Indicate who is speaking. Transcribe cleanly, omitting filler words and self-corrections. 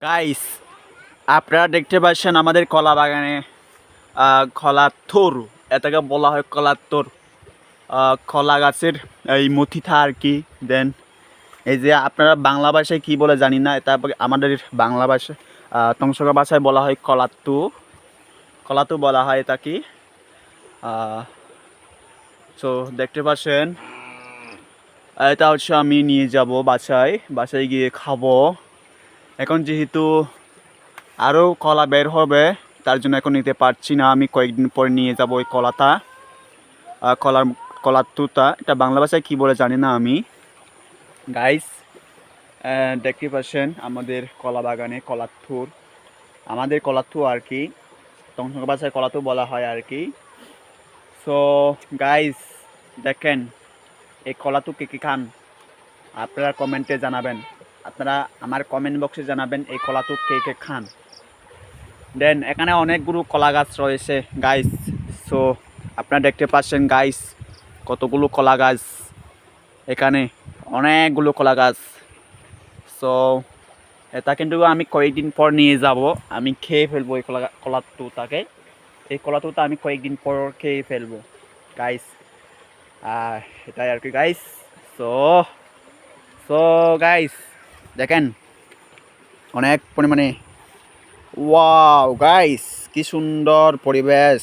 Speaker 1: Guys, আপনারা দেখতে পাচ্ছেন আমাদের কলা বাগানে কলার থোর, এটাকে বলা হয় কলার থোর। কলা গাছের এই মথিথা আর কি। দেন এই যে আপনারা বাংলা ভাষায় কি বলে জানি না, এটা আমাদের বাংলা ভাষায় তংসকা ভাষায় বলা হয় কলাত্তু। কলাতু বলা হয় এটা কি। সো দেখতে পাচ্ছেন, এটা হচ্ছে আমি নিয়ে যাব বাসায়, বাসায় গিয়ে খাবো। এখন যেহেতু আরও কলা বের হবে, তার জন্য এখন নিতে পারছি না। আমি কয়েকদিন পরে নিয়ে যাব ওই কলাটা, কলার তুতা। এটা বাংলা ভাষায় কী বলে জানি না আমি। গাইস, দেখতে পাচ্ছেন আমাদের কলা বাগানে কলার থুর, আমাদের কলার থু আর কি, তংসঙ্গ ভাষায় কলাতু বলা হয় আর কি। সো গাইস, দেখেন এই কলাতু কে কী খান, আপনারা কমেন্টে জানাবেন। আপনারা আমার কমেন্ট বক্সে জানাবেন এই কলাতু কে কে খান। দেন এখানে অনেকগুলো কলা গাছ রয়েছে গাইস। সো আপনারা দেখতে পাচ্ছেন গাইস, কতগুলো কলা গাছ এখানে, অনেকগুলো কলা গাছ। সো এটা কিন্তু আমি কয়েকদিন পর নিয়ে যাব, আমি খেয়ে ফেলবো এই কলাতুটাকে। এই কলাতুটা আমি কয়েকদিন পর খেয়ে ফেলবো গাইস। এটাই আর কি গাইস। সো সো গাইস, দেখেন অনেক পরিমাণে, ওয়াও গাইস, কি সুন্দর পরিবেশ।